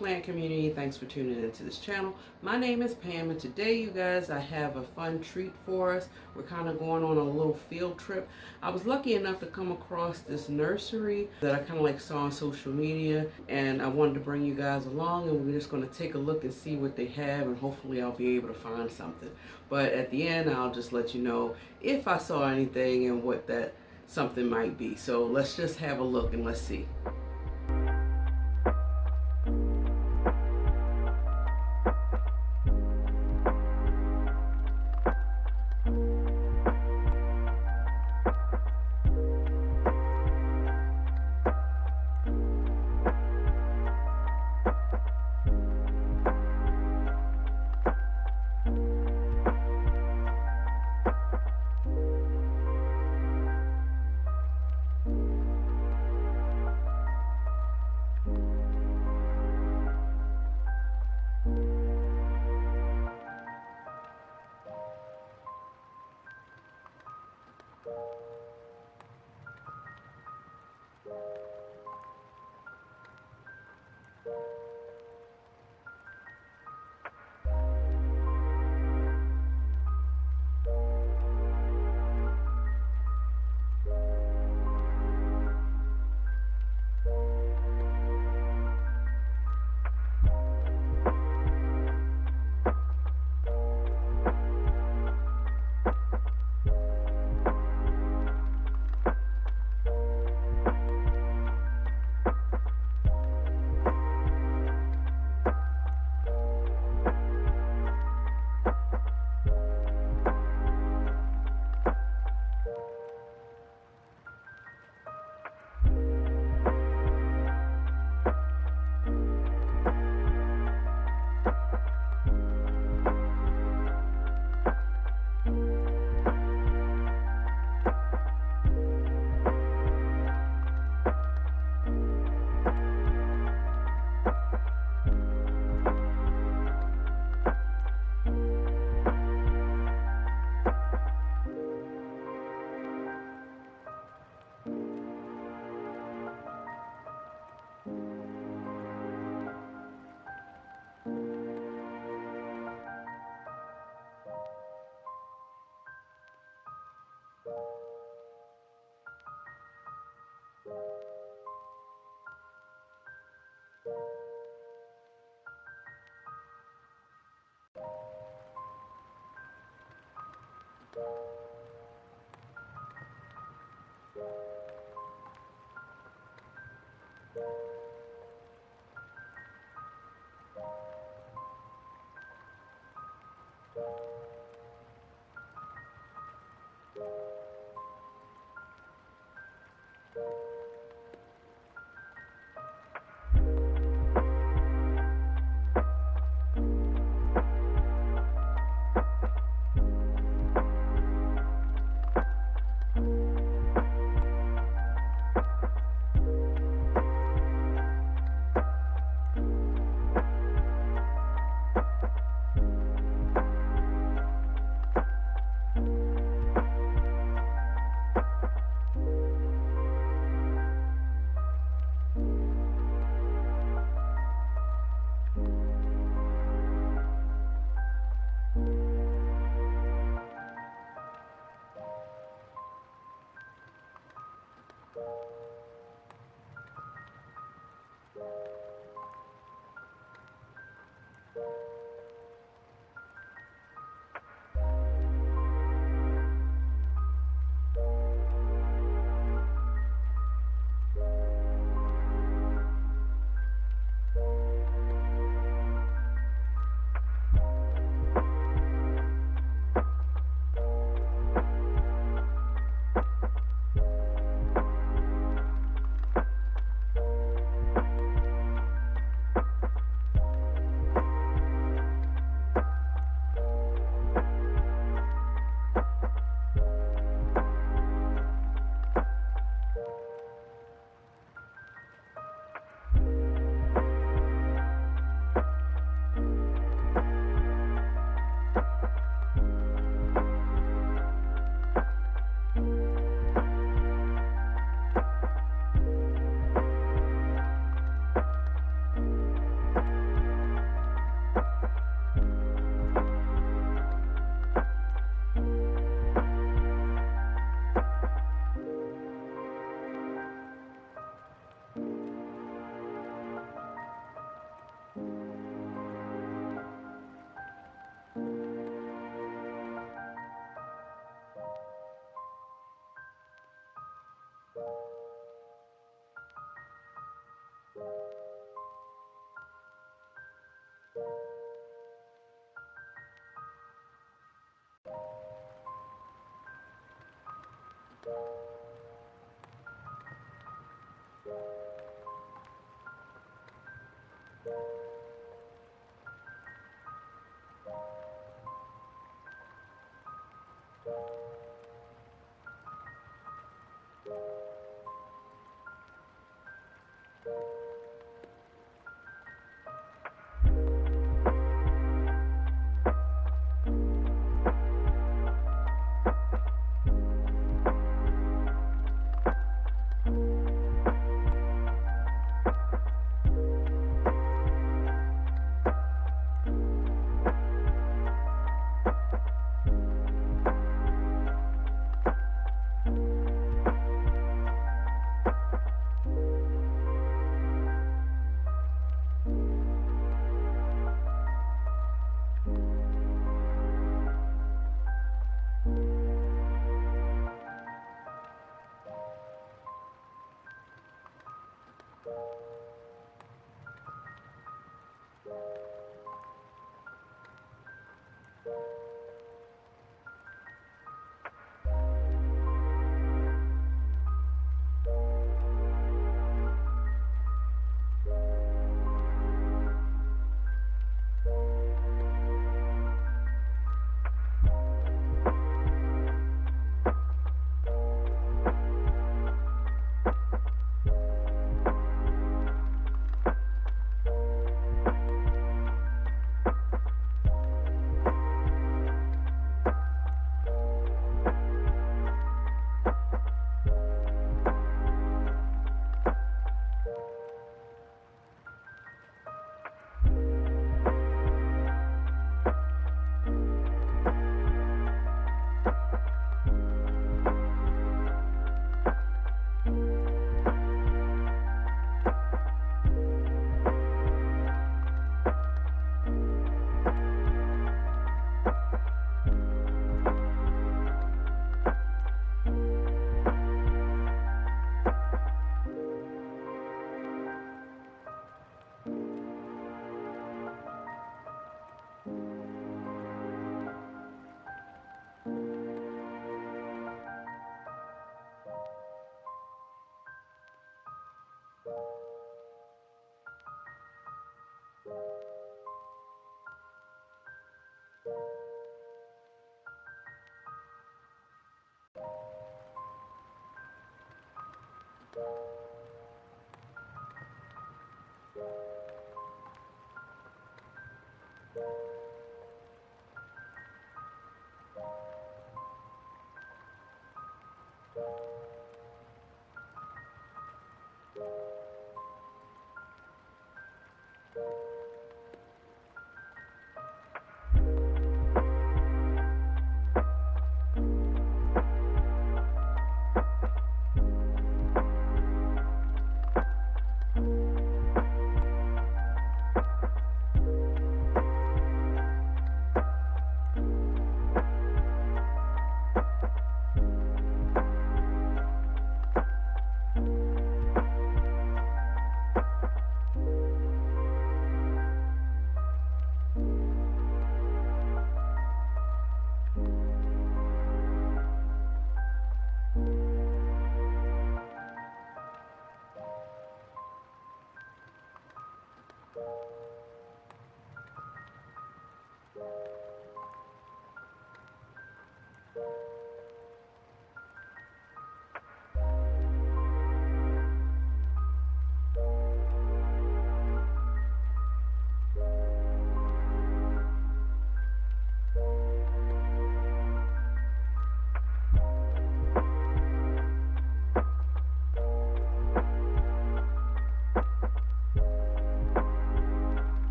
plant community, thanks for tuning into this channel. My name is Pam, and today, you guys, I have a fun treat for us. We're kind of going on a little field trip. I was lucky enough to come across this nursery that I kind of like saw on social media, and I wanted to bring you guys along, and we're just going to take a look and see what they have, and hopefully I'll be able to find something. But at the end, I'll just let you know if I saw anything and what that something might be. So let's just have a look and let's see.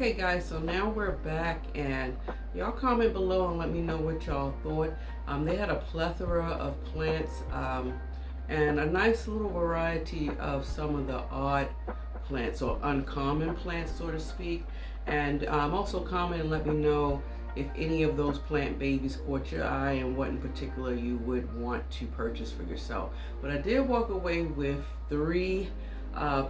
Okay guys, so now we're back, and y'all comment below and let me know what y'all thought. They had a plethora of plants and a nice little variety of some of the odd plants or uncommon plants, so to speak. And also comment and let me know if any of those plant babies caught your eye and what in particular you would want to purchase for yourself. But I did walk away with 3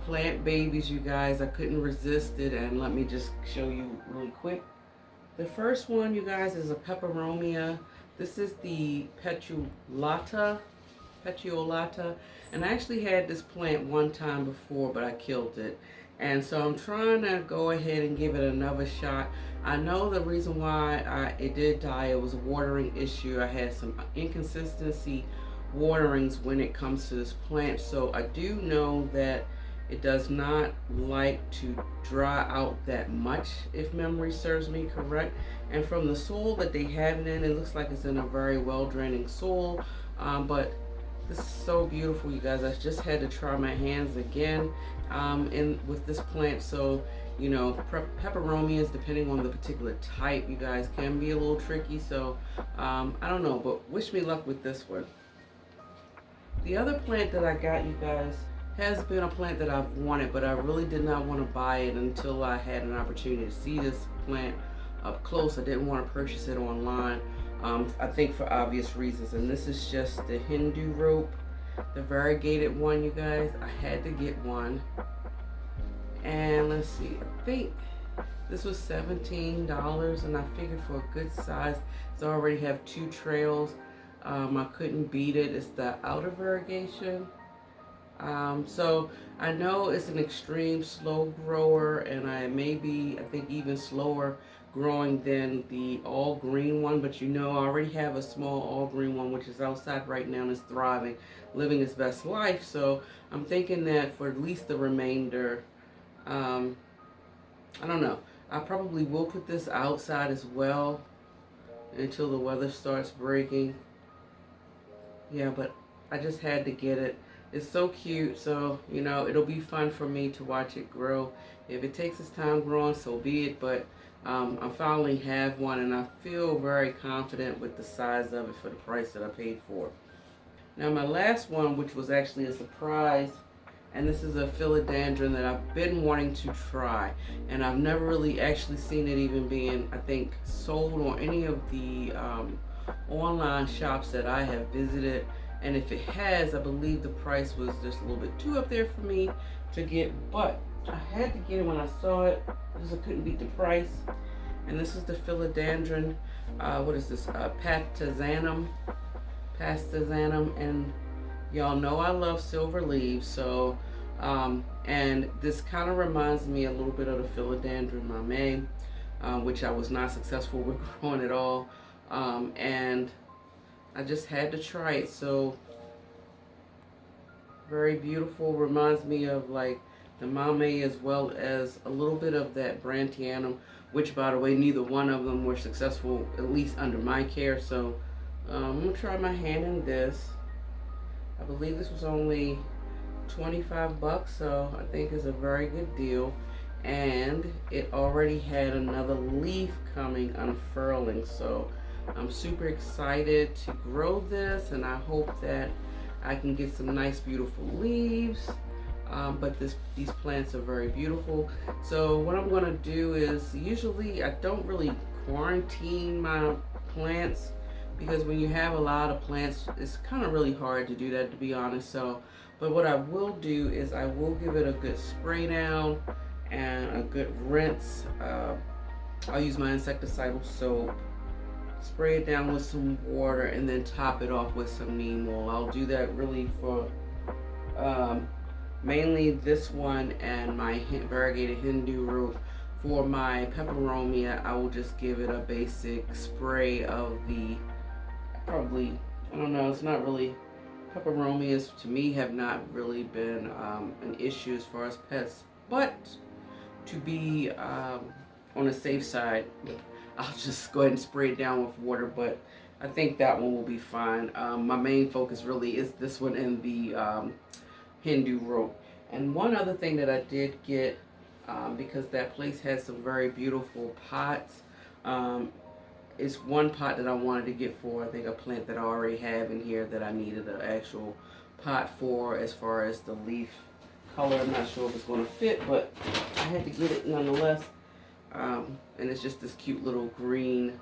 plant babies, you guys. I couldn't resist it, and let me just show you really quick. The first one, you guys, is a peperomia. This is the petiolata, and I actually had this plant one time before, but I killed it. And so I'm trying to go ahead and give it another shot. I know the reason why it did die, it was a watering issue. I had some inconsistency waterings when it comes to this plant, so I do know that it does not like to dry out that much, if memory serves me correct. And from the soil that they have it in, it looks like it's in a very well draining soil. But this is so beautiful, you guys. I just had to try my hands again with this plant. So, you know, peperomias, depending on the particular type, you guys, can be a little tricky. So, I don't know, but wish me luck with this one. The other plant that I got, you guys, has been a plant that I've wanted, but I really did not want to buy it until I had an opportunity to see this plant up close. I didn't want to purchase it online, I think for obvious reasons. And this is just the Hindu rope, the variegated one, you guys. I had to get one. And let's see, I think this was $17, and I figured for a good size, so I already have 2 trails. I couldn't beat it. It's the outer variegation. So I know it's an extreme slow grower, and I think even slower growing than the all green one, but you know, I already have a small all green one which is outside right now and is thriving, living its best life. So I'm thinking that for at least the remainder, I don't know, I probably will put this outside as well until the weather starts breaking. Yeah, but I just had to get it. It's so cute, so, you know, it'll be fun for me to watch it grow. If it takes its time growing, so be it, but I finally have one, and I feel very confident with the size of it for the price that I paid for. Now, my last one, which was actually a surprise, and this is a philodendron that I've been wanting to try, and I've never really actually seen it even being, I think, sold on any of the online shops that I have visited. And if it has, I believe the price was just a little bit too up there for me to get, but I had to get it when I saw it because I couldn't beat the price. And this is the philodendron, what is this, pastazanum, and y'all know I love silver leaves, so, and this kind of reminds me a little bit of the philodendron mame, which I was not successful with growing at all, and I just had to try it. So very beautiful, reminds me of like the mame as well as a little bit of that brantianum, which by the way, neither one of them were successful, at least under my care. So I'm gonna try my hand in this. I believe this was only 25 bucks, so I think it's a very good deal. And it already had another leaf coming, unfurling, so I'm super excited to grow this, and I hope that I can get some nice beautiful leaves. But these plants are very beautiful. So what I'm going to do is, usually I don't really quarantine my plants, because when you have a lot of plants, it's kind of really hard to do that, to be honest. So, but what I will do is I will give it a good spray down and a good rinse. I'll use my insecticidal soap, spray it down with some water, and then top it off with some neem oil. I'll do that really for mainly this one and my variegated Hindu root. For my peperomia, I will just give it a basic spray of the, probably, I don't know, it's not really, peperomias to me have not really been an issue as far as pests, but to be on the safe side, I'll just go ahead and spray it down with water, but I think that one will be fine. My main focus really is this one and the Hindu rope. And one other thing that I did get because that place has some very beautiful pots. It's one pot that I wanted to get for, I think, a plant that I already have in here that I needed an actual pot for. As far as the leaf color, I'm not sure if it's going to fit, but I had to get it nonetheless. And it's just this cute little green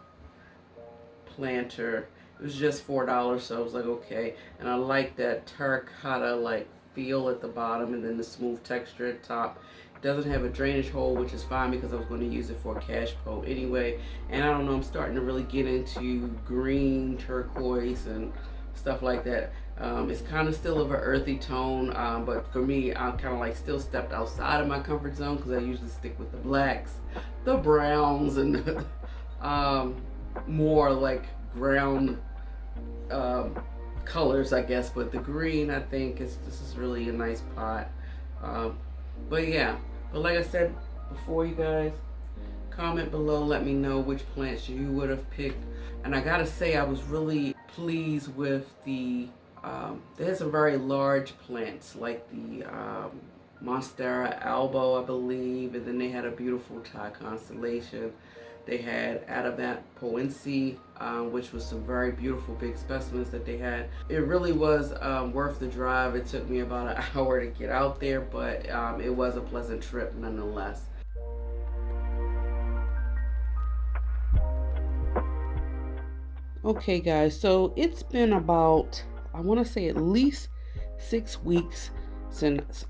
planter. It was just $4, so I was like, okay. And I like that terracotta like feel at the bottom, and then the smooth texture at the top. It doesn't have a drainage hole, which is fine because I was going to use it for a cash pot anyway. And I don't know, I'm starting to really get into green, turquoise, and stuff like that. It's kind of still of an earthy tone, but for me, I'm kind of like still stepped outside of my comfort zone because I usually stick with the blacks, the browns, and more like brown colors, I guess. But the green, I think, this is really a nice pot. But yeah, but like I said before, you guys, comment below, let me know which plants you would have picked. And I gotta say, I was really pleased with the there's some very large plants like the Monstera albo, I believe, and then they had a beautiful Thai constellation. They had Adamant poense, which was some very beautiful big specimens that they had. It really was worth the drive. It took me about an hour to get out there, but it was a pleasant trip nonetheless. Okay guys, so it's been about, I want to say, at least 6 weeks since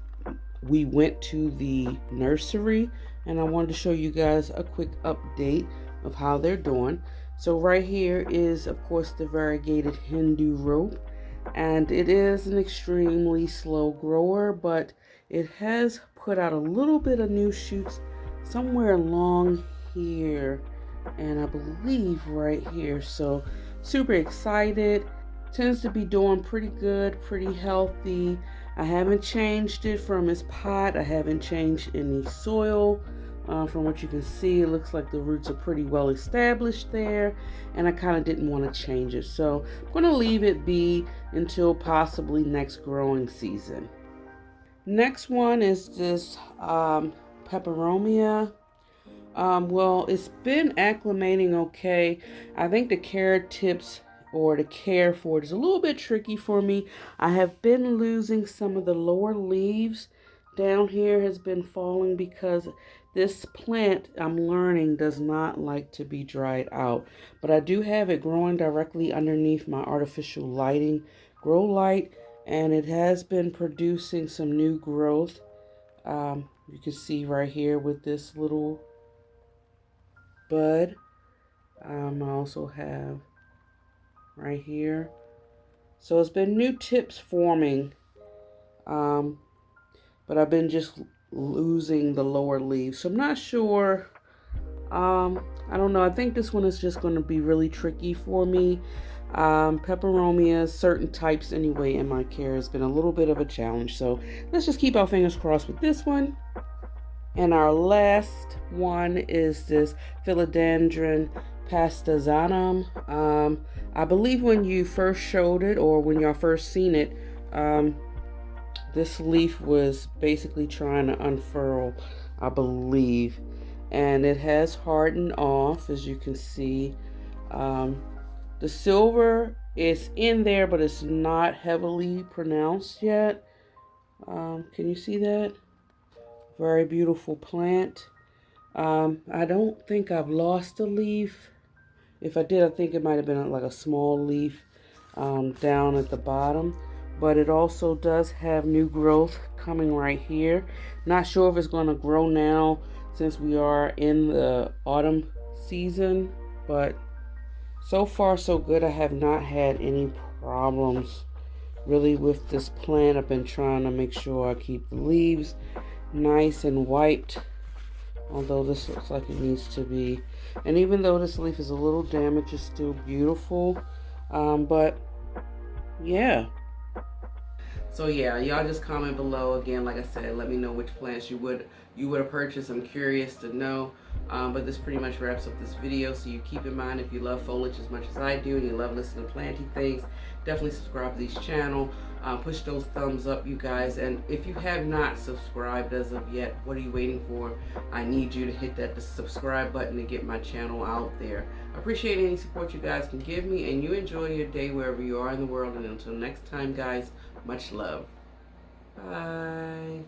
we went to the nursery, and I wanted to show you guys a quick update of how they're doing. So right here is, of course, the variegated Hindu rope, and it is an extremely slow grower, but it has put out a little bit of new shoots somewhere along here, and I believe right here. So super excited. Tends to be doing pretty good, pretty healthy. I haven't changed it from its pot. I haven't changed any soil. From what you can see, it looks like the roots are pretty well established there, and I kind of didn't want to change it. So I'm going to leave it be until possibly next growing season. Next one is this peperomia. Well, it's been acclimating okay. I think the care tips or the care for it is a little bit tricky for me. I have been losing some of the lower leaves down here, has been falling because this plant, I'm learning, does not like to be dried out. But I do have it growing directly underneath my artificial lighting grow light, and it has been producing some new growth. You can see right here with this little bud. I also have right here. So it's been new tips forming, but I've been just losing the lower leaves. So I'm not sure. I don't know. I think this one is just going to be really tricky for me. Peperomia, certain types anyway, in my care has been a little bit of a challenge. So let's just keep our fingers crossed with this one. And our last one is this Philodendron pastazanum. I believe when you first showed it, or when y'all first seen it, this leaf was basically trying to unfurl, I believe. And it has hardened off, as you can see. The silver is in there, but it's not heavily pronounced yet. Can you see that? Very beautiful plant. I don't think I've lost a leaf. If I did, I think it might have been like a small leaf down at the bottom. But it also does have new growth coming right here. Not sure if it's going to grow now since we are in the autumn season. But so far so good. I have not had any problems really with this plant. I've been trying to make sure I keep the leaves nice and wiped, although this looks like it needs to be. And even though this leaf is a little damaged, it's still beautiful. But yeah. So yeah, y'all just comment below again. Like I said, let me know which plants you would have purchased. I'm curious to know. But this pretty much wraps up this video. So you keep in mind, if you love foliage as much as I do and you love listening to planty things, definitely subscribe to this channel. Push those thumbs up, you guys. And if you have not subscribed as of yet, what are you waiting for? I need you to hit that subscribe button to get my channel out there. I appreciate any support you guys can give me, and you enjoy your day wherever you are in the world. And until next time, guys, much love. Bye.